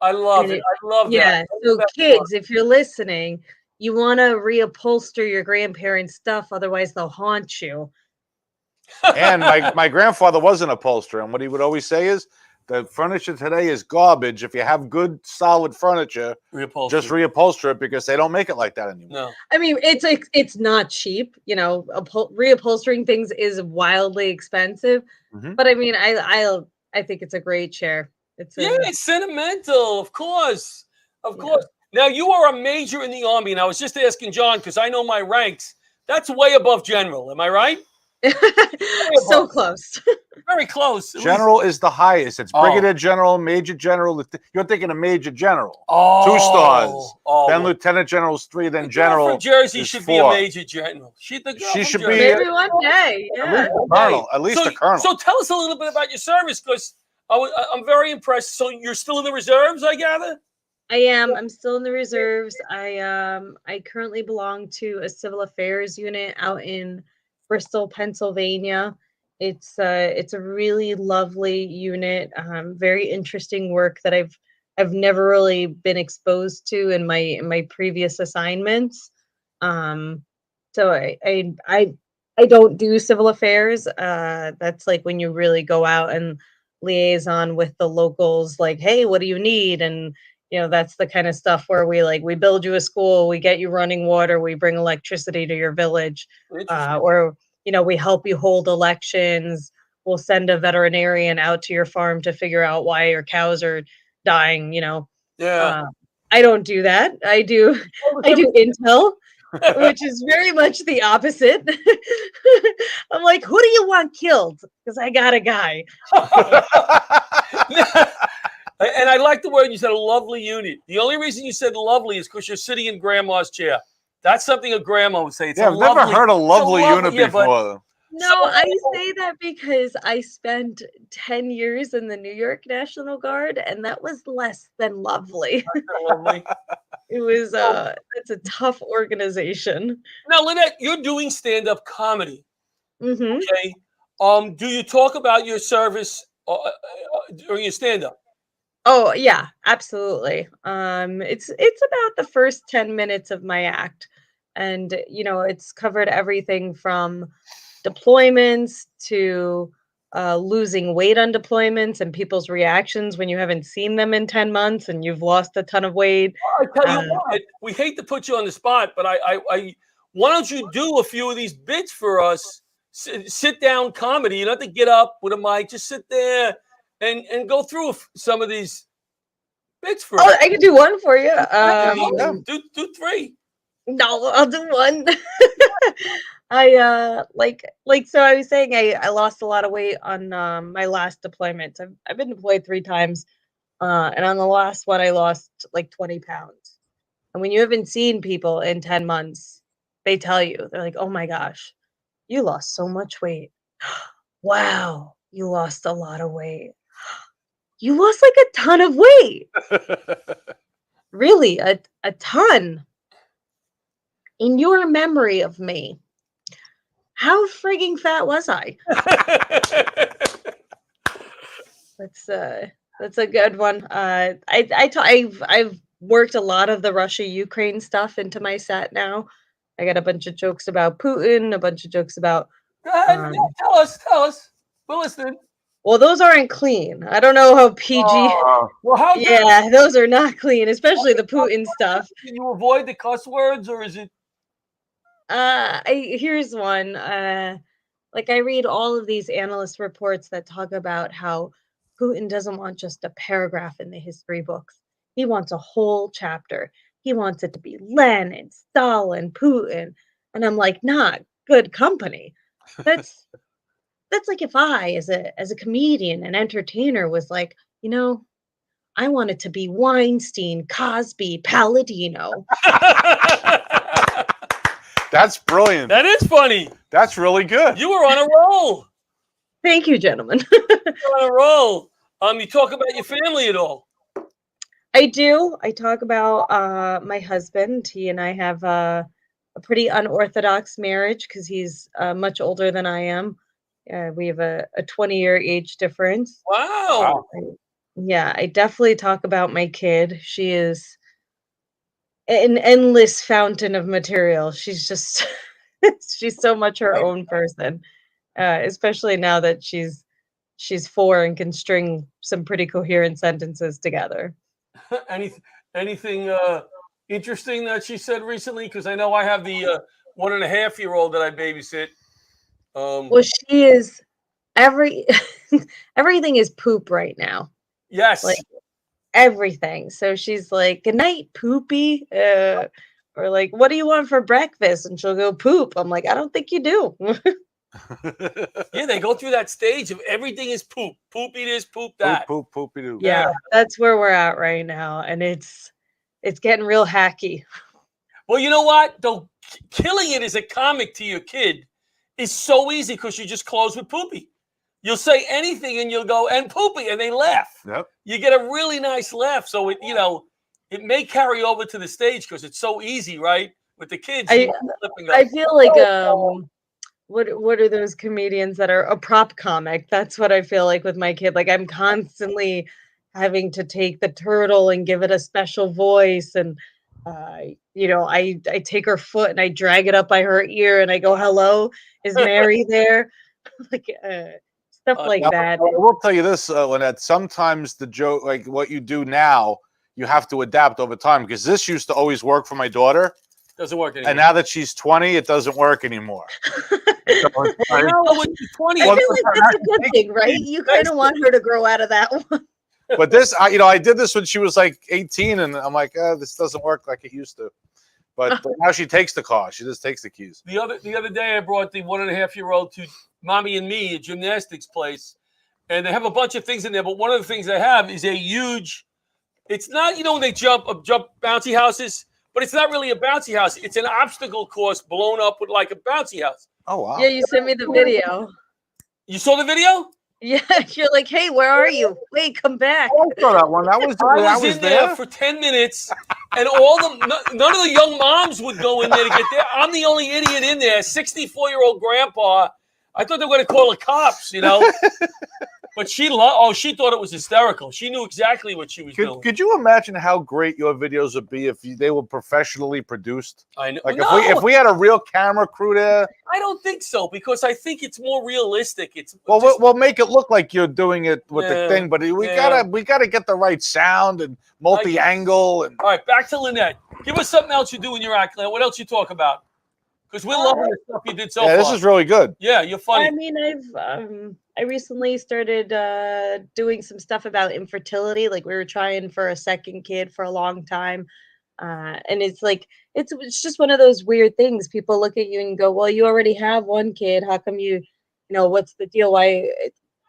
love it. I love that. Yeah. So kids, if you're listening, you want to reupholster your grandparents' stuff, otherwise they'll haunt you. And my grandfather was an upholsterer, and what he would always say is, the furniture today is garbage. If you have good, solid furniture, just reupholster it because they don't make it like that anymore. No. I mean, it's not cheap. You know, reupholstering things is wildly expensive. Mm-hmm. But I mean, I think it's a great chair. It's sentimental, of course. Of course. Now, you are a major in the Army, and I was just asking John because I know my ranks. That's way above general. Am I right? So close. Very close. General is the highest. It's brigadier general, major general. You're thinking of major general. 2 stars. Then lieutenant general's 3. Then general. From Jersey is should 4. be a major general. She should be maybe one day. Yeah. At least a colonel. So tell us a little bit about your service, because I'm very impressed. So you're still in the reserves, I gather? I am. I'm still in the reserves. I currently belong to a civil affairs unit out in Bristol, Pennsylvania. It's a really lovely unit. Very interesting work that I've never really been exposed to in my previous assignments. So I I don't do civil affairs. That's like when you really go out and liaison with the locals, like, hey, what do you need? And that's the kind of stuff where we build you a school, we get you running water, we bring electricity to your village, or we help you hold elections. We'll send a veterinarian out to your farm to figure out why your cows are dying. Yeah. I don't do that. I do intel, which is very much the opposite. I'm like, who do you want killed? Because I got a guy. And I like the word you said, a lovely unit. The only reason you said lovely is because you're sitting in grandma's chair. That's something a grandma would say. It's I've never heard a lovely unit before. No, I say that because I spent 10 years in the New York National Guard, and that was less than lovely. Lovely. It was it's a tough organization. Now, Lynette, you're doing stand-up comedy. Mm-hmm. Okay. Do you talk about your service during your stand-up? Oh yeah, absolutely. It's about the first 10 minutes of my act, and it's covered everything from deployments to losing weight on deployments and people's reactions when you haven't seen them in 10 months and you've lost a ton of weight. I tell you what, we hate to put you on the spot, but I why don't you do a few of these bits for us? Sit down comedy. You don't have to get up with a mic. Just sit there and go through some of these bits for us. I can do one for you. Do three. No, I'll do one. I so I was saying I lost a lot of weight on my last deployment. I've been deployed 3 times, and on the last one I lost like 20 pounds. And when you haven't seen people in 10 months, they tell you, they're like, "Oh my gosh, you lost so much weight. Wow, you lost a lot of weight. You lost like a ton of weight." Really, a ton. In your memory of me, how frigging fat was I? That's a good one. I've worked a lot of the Russia-Ukraine stuff into my set now. I got a bunch of jokes about Putin, a bunch of jokes about. Go ahead, tell us. We're listening. Well, those aren't clean. I don't know how PG. Well, how? Yeah, those are not clean, especially the Putin stuff. Can you avoid the cuss words, or is it? Here's one. Like I read all of these analyst reports that talk about how Putin doesn't want just a paragraph in the history books. He wants a whole chapter. He wants it to be Lenin, Stalin, Putin. And I'm like, not good company. That's like if I, as a comedian and entertainer, was like, I want it to be Weinstein, Cosby, Palladino. That's brilliant. That is funny. That's really good. You were on a roll. Thank you, gentlemen. You're on a roll. You talk about your family at all? I do. I talk about my husband. He and I have a pretty unorthodox marriage because he's much older than I am. We have a 20-year age difference. Wow. Yeah, I definitely talk about my kid. She is an endless fountain of material. She's just she's so much her own person, especially now that she's 4 and can string some pretty coherent sentences together. Anything interesting that she said recently? Because I know I have the 1.5-year-old that I babysit. Well, she is everything is poop right now. Yes. Like everything. So she's like, "Good night, poopy." Or like, "What do you want for breakfast?" And she'll go, "Poop." I'm like, "I don't think you do." Yeah, they go through that stage of everything is poop. Poopy this, poop that. Poopy do. Yeah, that's where we're at right now. And it's getting real hacky. Well, you know what? Though killing it as a comic to your kid is so easy because you just close with poopy. You'll say anything and you'll go, "and poopy," and they laugh. Yep. You get a really nice laugh. So it it may carry over to the stage because it's so easy, right? With the kids. I feel like what are those comedians that are a prop comic? That's what I feel like with my kid. Like I'm constantly having to take the turtle and give it a special voice, and I take her foot and I drag it up by her ear and I go, "Hello, is Mary there?" like stuff like that. I will tell you this, Lynette. Sometimes the joke, like what you do now, you have to adapt over time because this used to always work for my daughter. Doesn't work anymore. And now that she's 20, it doesn't work anymore. So when she's 20, I feel like that's a good thing, right? You kind of want her to grow out of that one. But this, I did this when she was like 18, and I'm like, this doesn't work like it used to. But now she takes the car. She just takes the keys. The other day, I brought the 1.5-year-old to Mommy and Me, a gymnastics place, and they have a bunch of things in there. But one of the things they have is a huge. It's not, when they jump bouncy houses, but it's not really a bouncy house. It's an obstacle course blown up with like a bouncy house. Oh wow! Yeah, you sent me the video. You saw the video? Yeah, you're like, hey, where are you? Wait, come back. I saw that one. I was in there for 10 minutes, and none of the young moms would go in there to get there. I'm the only idiot in there, 64-year-old grandpa. I thought they were going to call the cops, But she thought it was hysterical. She knew exactly what she was doing. Could you imagine how great your videos would be if they were professionally produced? I know. Like if we had a real camera crew there. I don't think so because I think it's more realistic. We'll make it look like you're doing it with the thing, but we gotta get the right sound and multi-angle. And all right, back to Lynette. Give us something else you do in your act, Lynette. What else you talk about? Because we're loving the stuff you did so far. Yeah, this is really good. Yeah, you're funny. I mean, I recently started doing some stuff about infertility. Like we were trying for a second kid for a long time. And it's like, it's just one of those weird things. People look at you and go, well, you already have one kid. How come what's the deal? Why?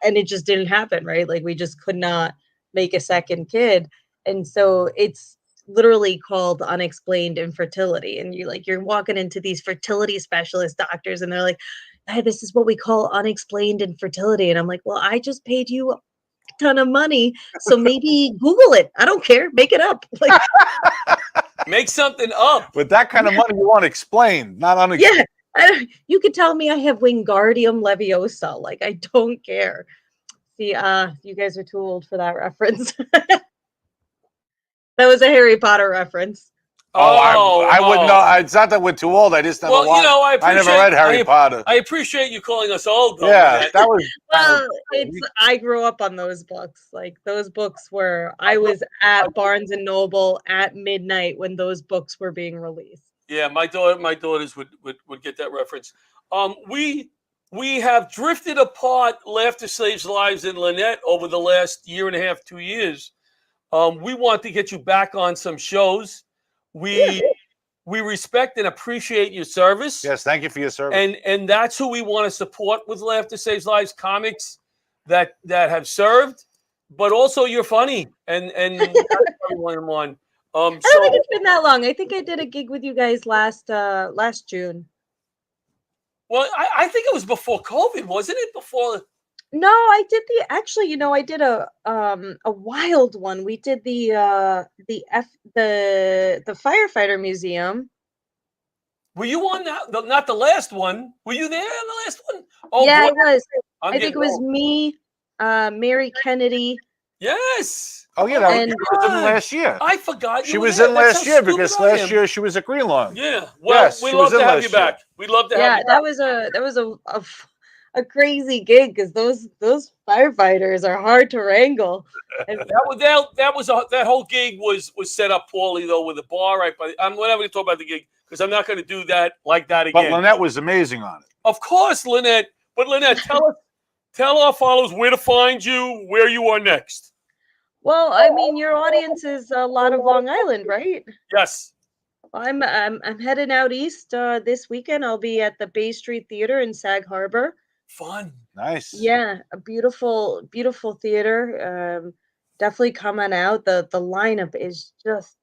And it just didn't happen, right? Like we just could not make a second kid. And so it's literally called unexplained infertility. And you're walking into these fertility specialist doctors and they're like, hey, this is what we call unexplained infertility. And I'm like, well, I just paid you a ton of money. So maybe Google it. I don't care. Make it up. Like, make something up. With that kind of money, you want explained, not unexplained. Yeah. You could tell me I have Wingardium Leviosa. Like, I don't care. See, you guys are too old for that reference. That was a Harry Potter reference. I wouldn't know. It's not that we're too old. I just never watched. I never read Harry Potter. I appreciate you calling us old. Though, yeah, that was. Well, I grew up on those books. Like those books were. I was at Barnes and Noble at midnight when those books were being released. Yeah, my daughters would get that reference. We have drifted apart. Laughter Saves Lives in Lynette over the last 1.5, 2 years. We want to get you back on some shows. We respect and appreciate your service. Yes, thank you for your service. And that's who we want to support with Laughter Saves Lives, comics that have served, but also you're funny and everyone in one. I don't think it's been that long. I think I did a gig with you guys last June. Well, I think it was before COVID, wasn't it? Before. No, I did I did a wild one. We did the firefighter museum. Were you on that? Not the last one. Were you there on the last one? Oh, yeah, boy. I was. I think it was me, Mary Kennedy. Yes. Oh yeah, that was in last year. I forgot. She was in last year because last year she was at Greenlawn. Yeah. Well, yes, we'd love to have you back. We'd love to have you back. That was a crazy gig because those firefighters are hard to wrangle. And that whole gig was set up poorly though with a bar right by. I'm not going to talk about the gig because I'm not going to do that like that again. But Lynette was amazing on it. Of course, Lynette. But Lynette, tell our followers where to find you, where you are next. Well, I mean, your audience is a lot of Long Island, right? Yes. I'm heading out east this weekend. I'll be at the Bay Street Theater in Sag Harbor. Fun. Nice. Yeah, a beautiful theater. Definitely come on out. The lineup is just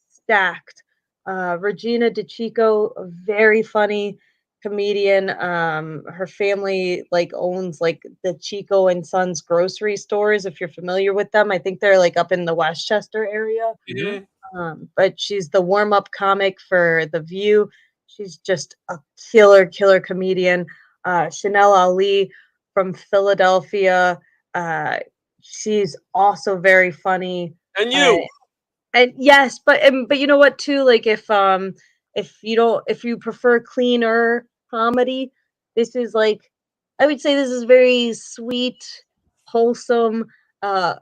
stacked. Regina DeChico, a very funny comedian. Her family owns the Chico and Sons grocery stores. If you're familiar with them, I think they're up in the Westchester area. Mm-hmm. But she's the warm-up comic for The View. She's just a killer comedian. Chanel Ali from Philadelphia. She's also very funny. And you. And yes, but you know what too? Like if you prefer cleaner comedy, this is like, I would say this is very sweet, wholesome, uh,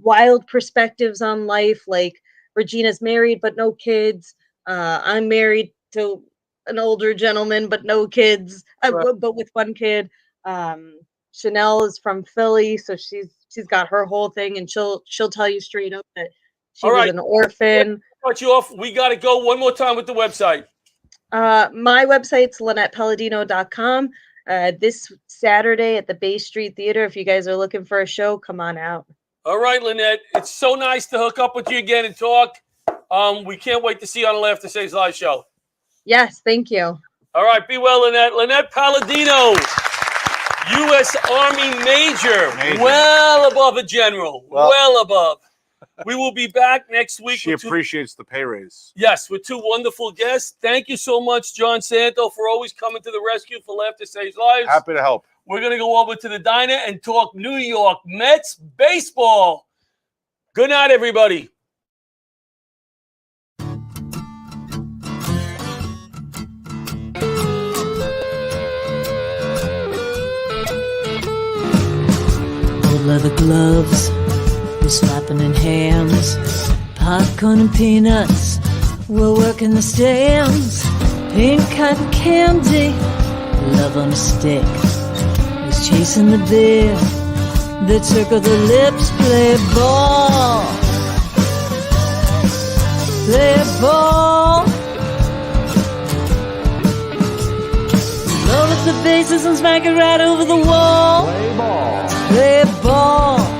wild perspectives on life. Like Regina's married but no kids. I'm married to an older gentleman but no kids, but with one kid. Chanel is from Philly, so she's got her whole thing, and she'll tell you straight up that she was an orphan. Cut you off. We got to go one more time with the website. My website's LynettePalladino.com. This Saturday at the Bay Street Theater. If you guys are looking for a show, come on out. All right, Lynette. It's so nice to hook up with you again and talk. We can't wait to see you on the Laughter Saves Live show. Yes, thank you. All right, be well, Lynette. Lynette Palladino, U.S. Army Major, well above a general, well above. We will be back next week. She appreciates the pay raise. Yes, with two wonderful guests. Thank you so much, John Santo, for always coming to the rescue for Laughter Saves Lives. Happy to help. We're going to go over to the diner and talk New York Mets baseball. Good night, everybody. Old leather gloves, we're slapping in hands. Popcorn and peanuts, we're working the stands. Pink cotton candy, love on a stick. Who's chasing the beer that circle the lips? Play ball, play ball. Load up the bases and smack it right over the wall. Play ball. Play ball.